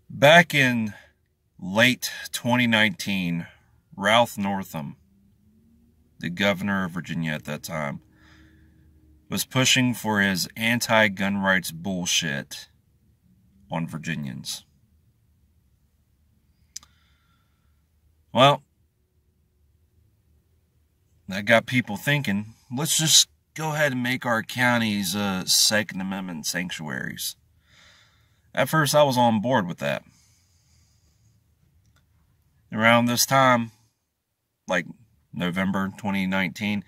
Back in late 2019, Ralph Northam, the governor of Virginia at that time, was pushing for his anti-gun rights bullshit on Virginians. Well, that got people thinking, let's just go ahead and make our counties Second Amendment sanctuaries. At first, I was on board with that. Around this time, like November 2019,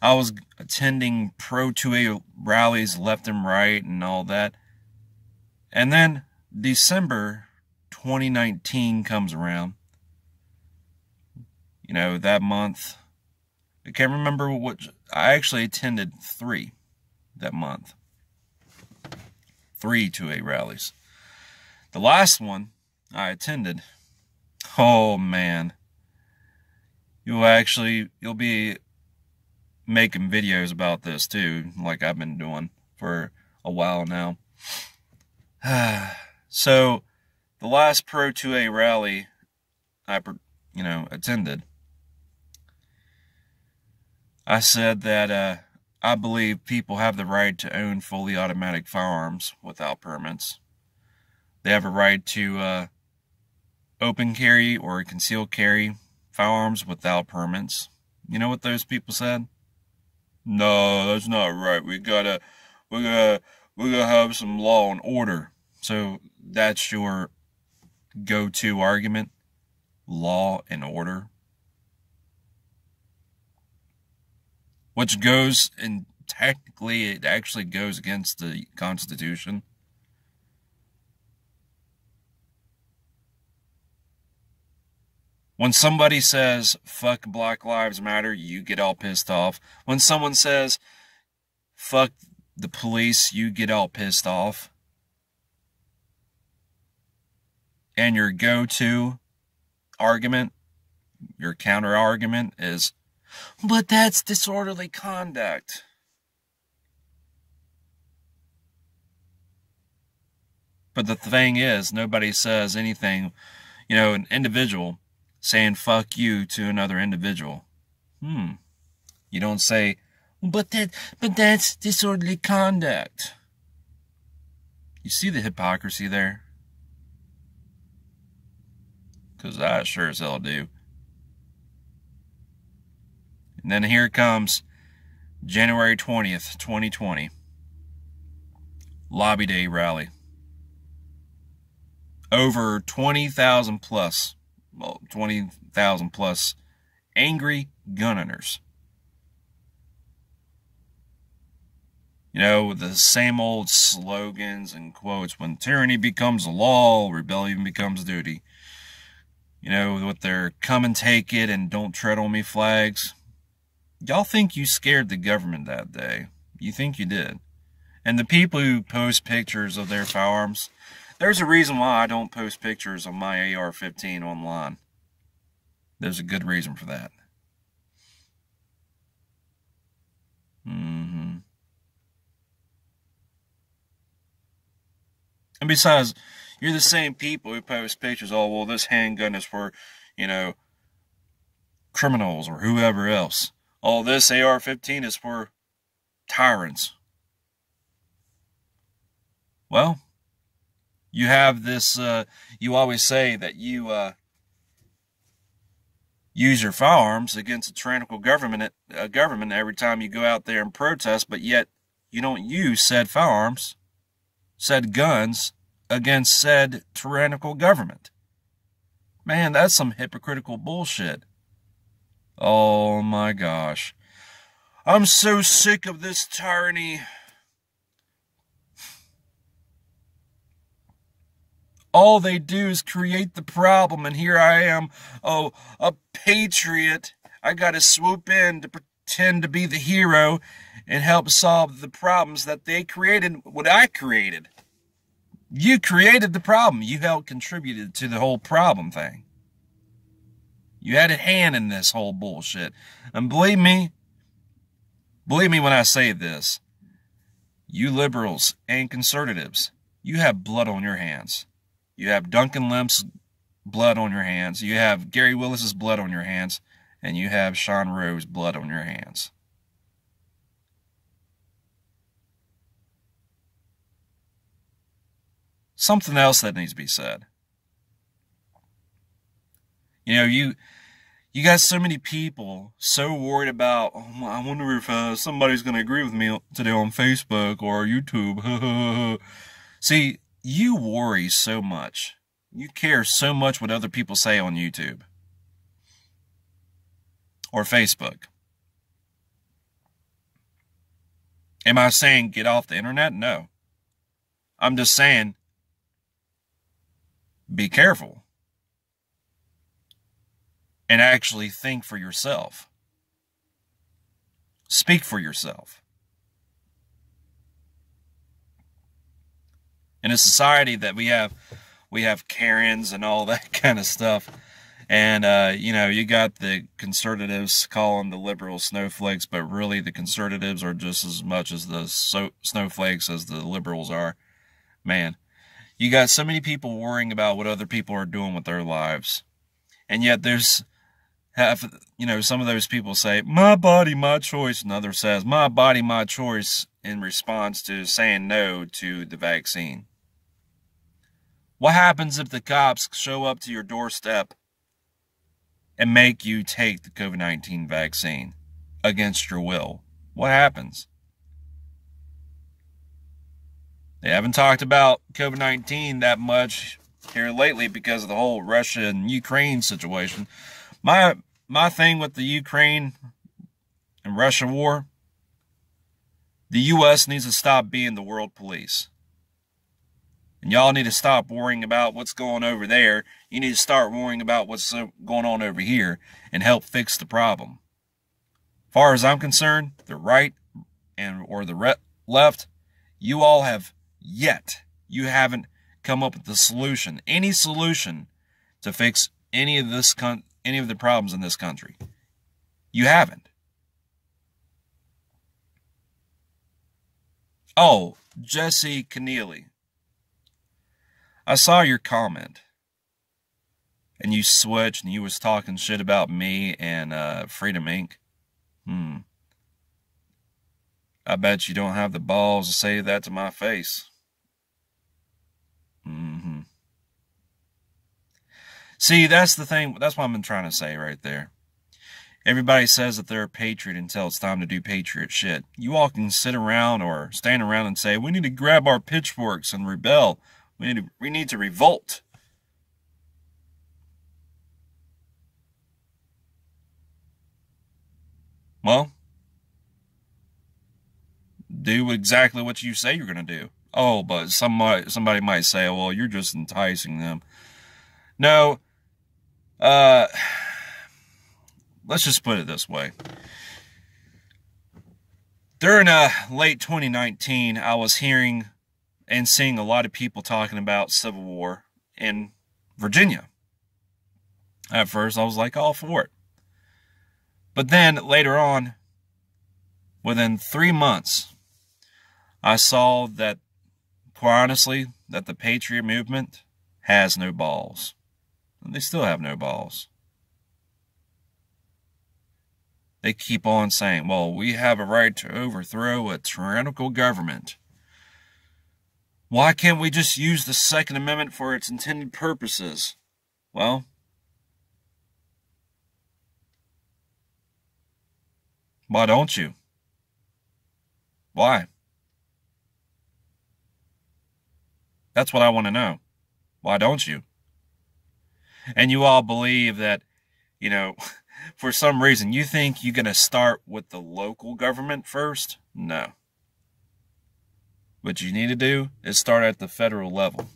I was attending pro-2A rallies left and right and all that. And then December 2019 comes around. You know, that month, I can't remember what, I actually attended 3 that month. 3 2A rallies. The last one I attended, oh man, you'll be making videos about this too, like I've been doing for a while now. So, the last Pro 2A rally I attended, I said that I believe people have the right to own fully automatic firearms without permits. They have a right to open carry or concealed carry firearms without permits. You know what those people said? No, that's not right. We're gonna have some law and order. So that's your go-to argument? Law and order? Which goes, and technically it actually goes against the Constitution. When somebody says, fuck Black Lives Matter, you get all pissed off. When someone says, fuck the police, you get all pissed off. And your go-to argument, your counter-argument is, but that's disorderly conduct. But the thing is, nobody says anything, an individual saying fuck you to another individual. You don't say, but that's disorderly conduct. You see the hypocrisy there? Because I sure as hell do. And then here comes January 20th, 2020. Lobby Day rally. Over 20,000 plus angry gun owners. The same old slogans and quotes. When tyranny becomes a law, rebellion becomes duty. With their come and take it and don't tread on me flags. Y'all think you scared the government that day. You think you did. And the people who post pictures of their firearms, there's a reason why I don't post pictures of my AR-15 online. There's a good reason for that. And besides, you're the same people who post pictures, oh, well, this handgun is for, criminals or whoever else. Oh, this AR-15 is for tyrants. Well, you have this, you always say that you use your firearms against a tyrannical government every time you go out there and protest, but yet you don't use said firearms, said guns, against said tyrannical government. Man, that's some hypocritical bullshit. Oh my gosh. I'm so sick of this tyranny. All they do is create the problem, and here I am, a patriot. I gotta swoop in to pretend to be the hero and help solve the problems that they created, what I created. You created the problem. You helped contributed to the whole problem thing. You had a hand in this whole bullshit. And believe me when I say this, you liberals and conservatives, you have blood on your hands. You have Duncan Lemp's blood on your hands. You have Gary Willis's blood on your hands. And you have Sean Rowe's blood on your hands. Something else that needs to be said. You know, you got so many people so worried about, oh, I wonder if somebody's going to agree with me today on Facebook or YouTube. See, you worry so much. You care so much what other people say on YouTube or Facebook. Am I saying get off the internet? No. I'm just saying be careful and actually think for yourself. Speak for yourself. In a society that we have Karens and all that kind of stuff. And, you know, you got the conservatives calling the liberals snowflakes, but really the conservatives are just as much as the snowflakes as the liberals are. Man, you got so many people worrying about what other people are doing with their lives. And yet you know, some of those people say, my body, my choice. And others says, my body, my choice, in response to saying no to the vaccine. What happens if the cops show up to your doorstep and make you take the COVID-19 vaccine against your will? What happens? They haven't talked about COVID-19 that much here lately because of the whole Russia and Ukraine situation. My thing with the Ukraine and Russia war, the U.S. needs to stop being the world police. And y'all need to stop worrying about what's going over there. You need to start worrying about what's going on over here and help fix the problem. As far as I'm concerned, the right or the left, you all have you haven't come up with the solution, any solution to fix any of the problems in this country. You haven't. Oh, Jesse Keneally. I saw your comment, and you switched, and you was talking shit about me and Freedom Inc. I bet you don't have the balls to say that to my face. See, that's the thing. That's what I've been trying to say right there. Everybody says that they're a patriot until it's time to do patriot shit. You all can sit around or stand around and say, we need to grab our pitchforks and rebel. We need to revolt. Well, do exactly what you say you're going to do. Oh, but somebody might say, well, you're just enticing them. No, let's just put it this way. During late 2019, I was hearing and seeing a lot of people talking about civil war in Virginia. At first, I was like, all for it. But then, later on, within 3 months, I saw that, quite honestly, that the Patriot movement has no balls. And they still have no balls. They keep on saying, well, we have a right to overthrow a tyrannical government. Why can't we just use the Second Amendment for its intended purposes? Well, why don't you? Why? That's what I want to know. Why don't you? And you all believe that, you know, for some reason, you think you're going to start with the local government first? No. What you need to do is start at the federal level.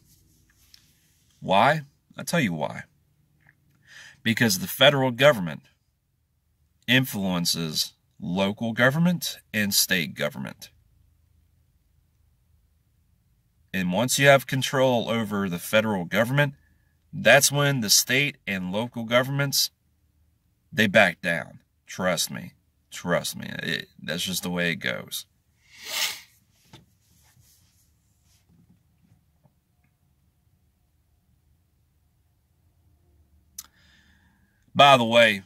Why? I'll tell you why. Because the federal government influences local government and state government. And once you have control over the federal government, that's when the state and local governments, they back down. Trust me. Trust me. That's just the way it goes. By the way,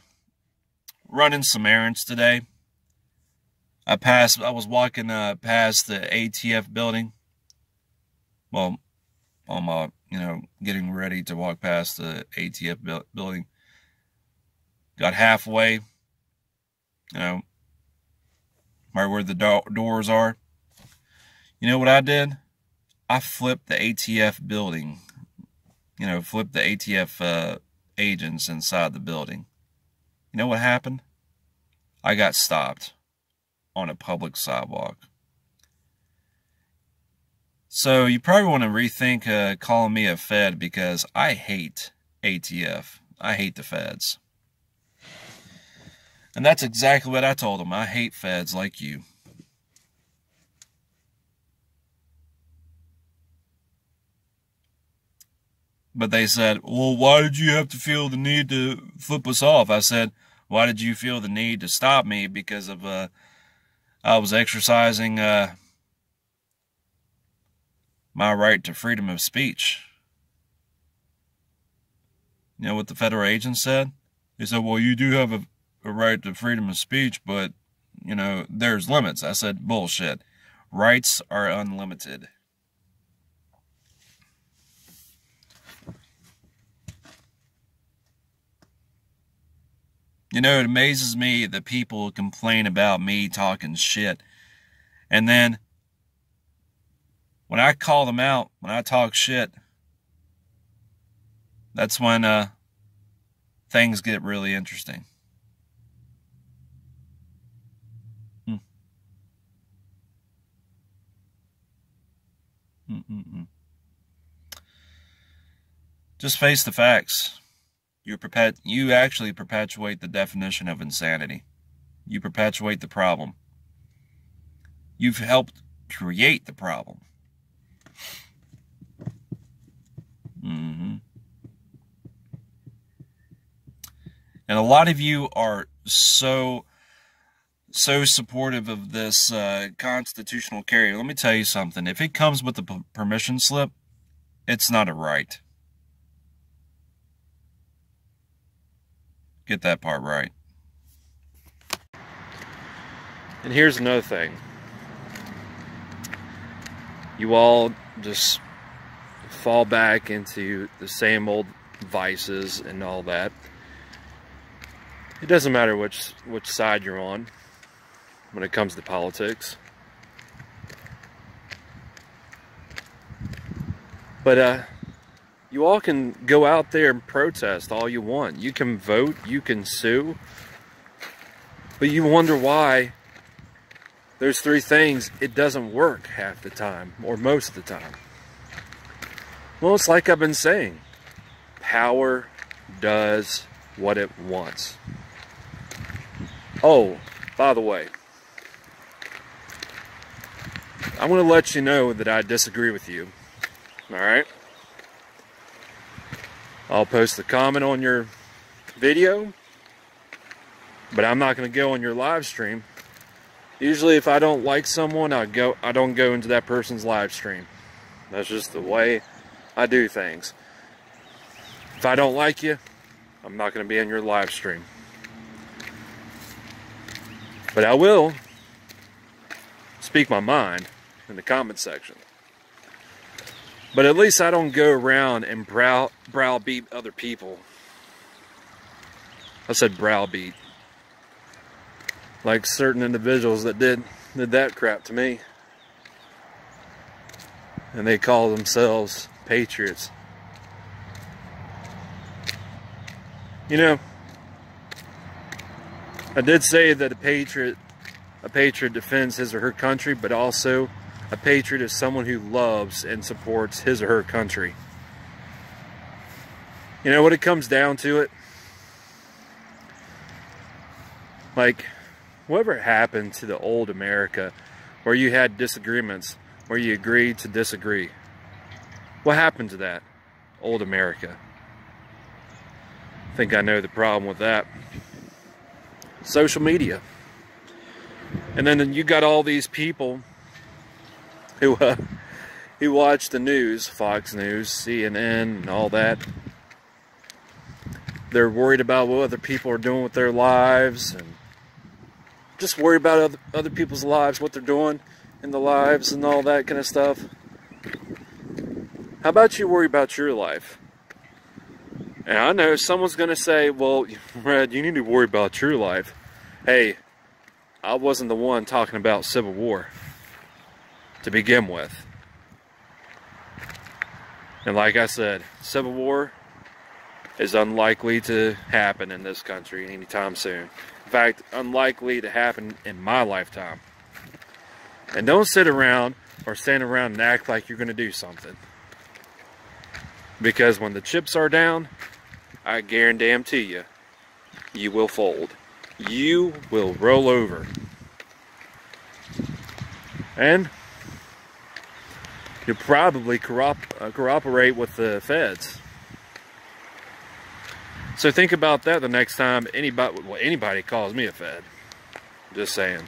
running some errands today. I was walking past the ATF building. Well, on my, getting ready to walk past the ATF building. Got halfway, right where the doors are. You know what I did? I flipped the ATF building. Flipped the ATF agents inside the building. You know what happened? I got stopped on a public sidewalk. So you probably want to rethink calling me a Fed, because I hate ATF. I hate the Feds. And that's exactly what I told them. I hate Feds like you. But they said, well, why did you have to feel the need to flip us off? I said, why did you feel the need to stop me? Because of I was exercising my right to freedom of speech. You know what the federal agent said? He said, well, you do have a right to freedom of speech, but, there's limits. I said, bullshit. Rights are unlimited. It amazes me that people complain about me talking shit. And then, when I call them out, when I talk shit, that's when things get really interesting. Just face the facts. You actually perpetuate the definition of insanity. You perpetuate the problem. You've helped create the problem. And a lot of you are so supportive of this constitutional carry. Let me tell you something. If it comes with a permission slip, it's not a right. Get that part right. And here's another thing. You all just fall back into the same old vices and all that. It doesn't matter which side you're on when it comes to politics. But you all can go out there and protest all you want. You can vote, you can sue. But you wonder why there's three things it doesn't work half the time, or most of the time. Well, it's like I've been saying. Power does what it wants. Oh, by the way, I'm going to let you know that I disagree with you. Alright? I'll post a comment on your video, but I'm not going to go on your live stream. Usually if I don't like someone, I don't go into that person's live stream. That's just the way I do things. If I don't like you, I'm not going to be in your live stream. But I will speak my mind in the comment section. But at least I don't go around and browbeat other people. I said browbeat. Like certain individuals that did that crap to me. And they call themselves patriots. You know, I did say that a patriot defends his or her country, but also a patriot is someone who loves and supports his or her country. You know what it comes down to it? Like, whatever happened to the old America where you had disagreements, where you agreed to disagree? What happened to that old America? I think I know the problem with that. Social media. And then you got all these people who watch the news, Fox News, CNN, and all that. They're worried about what other people are doing with their lives, and just worry about other people's lives, what they're doing in the lives and all that kind of stuff. How about you worry about your life? And I know someone's going to say, well, Red, you need to worry about your life. Hey, I wasn't the one talking about civil war to begin with. And like I said, civil war is unlikely to happen in this country anytime soon. In fact, unlikely to happen in my lifetime. And don't sit around or stand around and act like you're going to do something. Because when the chips are down, I guarantee you, you will fold. You will roll over. And you'll probably cooperate with the feds. So think about that the next time anybody calls me a fed. Just saying.